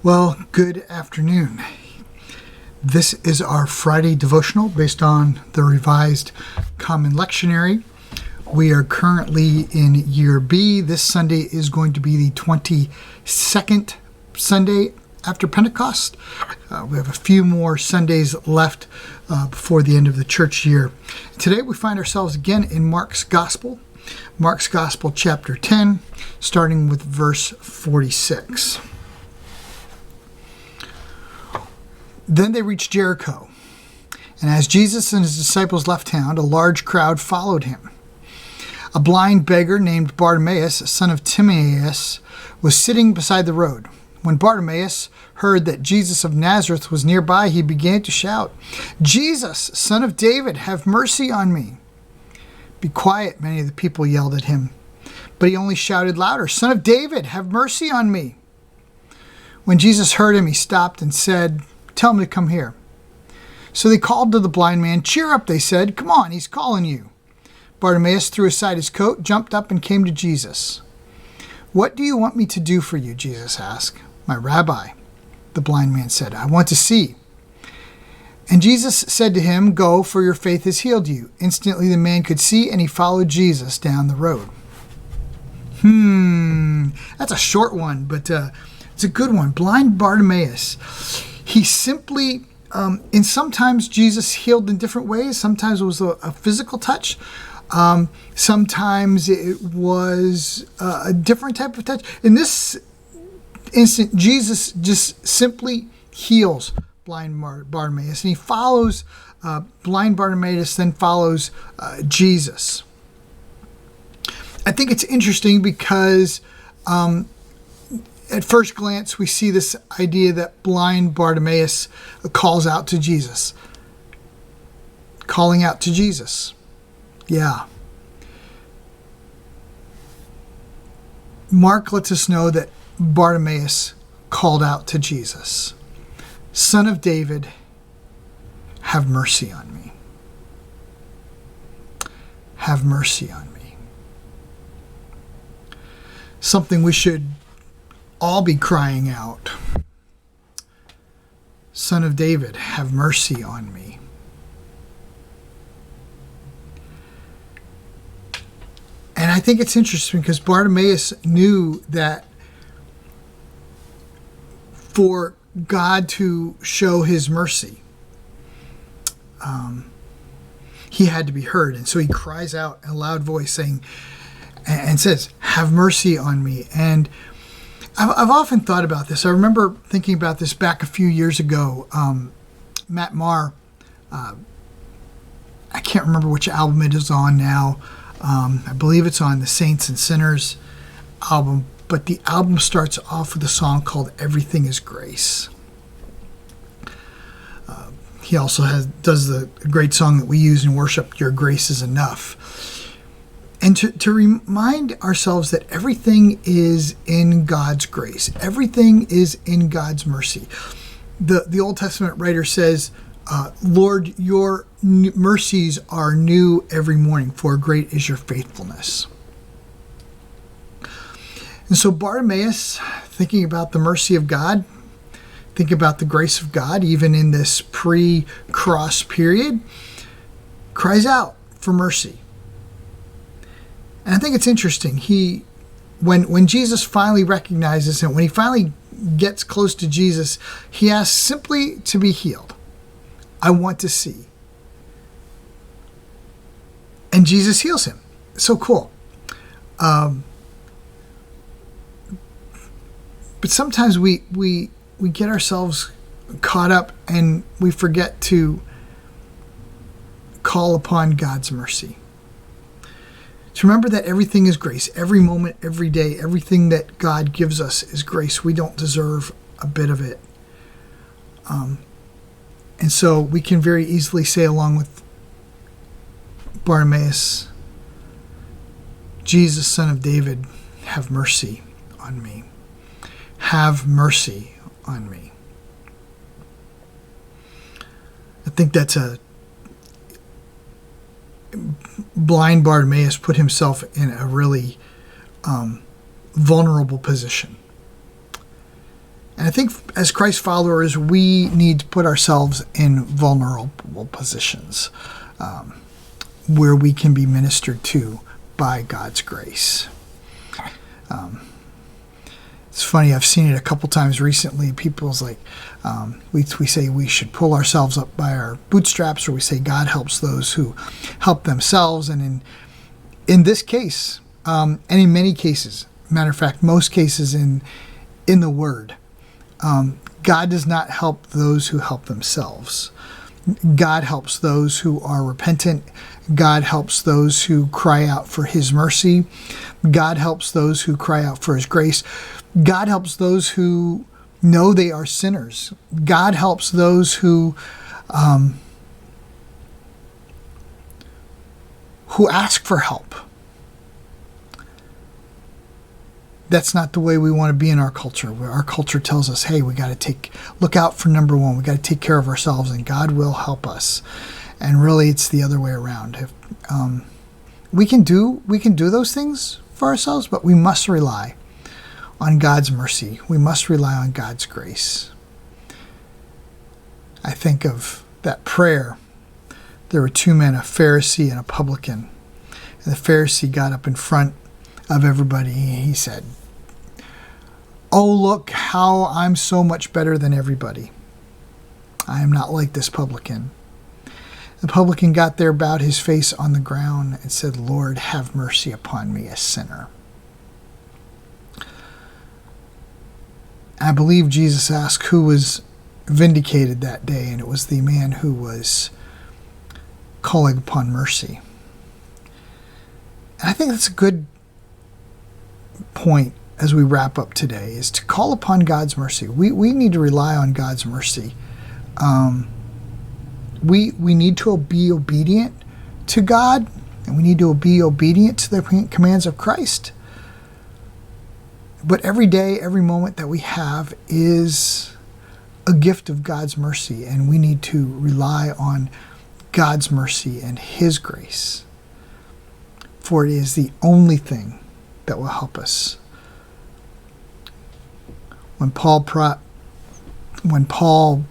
Well, good afternoon. This is our Friday devotional based on the Revised Common Lectionary. We are currently in Year B. This Sunday is going to be the 22nd Sunday after Pentecost. We have a few more Sundays left before the end of the church year. Today we find ourselves again in Mark's Gospel chapter 10, starting with verse 46. Then they reached Jericho, and as Jesus and his disciples left town, a large crowd followed him. A blind beggar named Bartimaeus, son of Timaeus, was sitting beside the road. When Bartimaeus heard that Jesus of Nazareth was nearby, he began to shout, "Jesus, son of David, have mercy on me." "Be quiet," many of the people yelled at him. But he only shouted louder, "Son of David, have mercy on me." When Jesus heard him, he stopped and said, "Tell him to come here." So they called to the blind man. "Cheer up," they said. "Come on, he's calling you." Bartimaeus threw aside his coat, jumped up, and came to Jesus. "What do you want me to do for you?" Jesus asked. "My rabbi," the blind man said, "I want to see." And Jesus said to him, "Go, for your faith has healed you." Instantly the man could see, and he followed Jesus down the road. That's a short one, but it's a good one. Blind Bartimaeus. He simply, and sometimes Jesus healed in different ways. Sometimes it was a physical touch. Sometimes it was a different type of touch. In this instant, Jesus just simply heals blind Bartimaeus, and he follows blind Bartimaeus, then follows Jesus. I think it's interesting because at first glance, we see this idea that blind Bartimaeus calls out to Jesus. Calling out to Jesus. Yeah. Mark lets us know that Bartimaeus called out to Jesus. "Son of David, have mercy on me. Have mercy on me." Something we should all be crying out. "Son of David, have mercy on me." And I think it's interesting because Bartimaeus knew that for God to show his mercy, he had to be heard. And so he cries out in a loud voice saying, and says, "Have mercy on me." And I've often thought about this. I remember thinking about this back a few years ago. Matt Maher, I can't remember which album it is on now. I believe it's on the Saints and Sinners album, but the album starts off with a song called "Everything is Grace." He also does the great song that we use in worship, "Your Grace is Enough." And to remind ourselves that everything is in God's grace. Everything is in God's mercy. The Old Testament writer says, "Lord, your mercies are new every morning, for great is your faithfulness." And so Bartimaeus, thinking about the mercy of God, thinking about the grace of God, even in this pre-cross period, cries out for mercy. And I think it's interesting. When Jesus finally recognizes him, when he finally gets close to Jesus, he asks simply to be healed. "I want to see." And Jesus heals him. So cool. But sometimes we get ourselves caught up and we forget to call upon God's mercy. To remember that everything is grace. Every moment, every day, everything that God gives us is grace. We don't deserve a bit of it. And so we can very easily say, along with Bartimaeus, "Jesus, son of David, have mercy on me. Have mercy on me." I think that's blind Bartimaeus put himself in a really vulnerable position. And I think as Christ followers, we need to put ourselves in vulnerable positions where we can be ministered to by God's grace. It's funny, I've seen it a couple times recently. People's like, we say we should pull ourselves up by our bootstraps, or we say God helps those who help themselves. And in this case, and in many cases, matter of fact, most cases in the Word, God does not help those who help themselves. God helps those who are repentant. God helps those who cry out for His mercy. God helps those who cry out for His grace. God helps those who know they are sinners. God helps those who ask for help. That's not the way we want to be in our culture. Where our culture tells us, hey, we got to look out for number one. We got to take care of ourselves, and God will help us. And really, it's the other way around. If, we can do those things for ourselves, but we must rely on God's mercy. We must rely on God's grace. I think of that prayer. There were two men, a Pharisee and a publican. And the Pharisee got up in front of everybody. He said, "Oh, look how I'm so much better than everybody. I am not like this publican." The publican got there, bowed his face on the ground, and said, "Lord, have mercy upon me, a sinner." I believe Jesus asked who was vindicated that day, and it was the man who was calling upon mercy. And I think that's a good point as we wrap up today, is to call upon God's mercy. We need to rely on God's mercy. We need to be obedient to God, and we need to be obedient to the commands of Christ. But every day, every moment that we have is a gift of God's mercy, and we need to rely on God's mercy and His grace, for it is the only thing that will help us. When Paul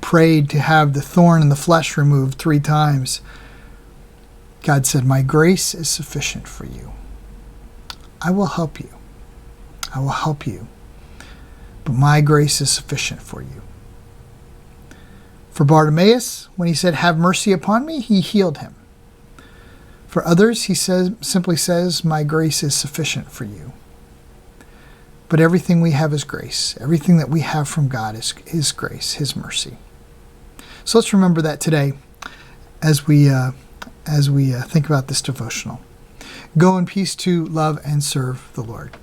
prayed to have the thorn in the flesh removed 3 times, God said, "My grace is sufficient for you. I will help you. I will help you, but my grace is sufficient for you." For Bartimaeus, when he said, "Have mercy upon me," He healed him. For others, He simply says, "My grace is sufficient for you." But everything we have is grace. Everything that we have from God is His grace, His mercy. So let's remember that today as we think about this devotional. Go in peace to love and serve the Lord.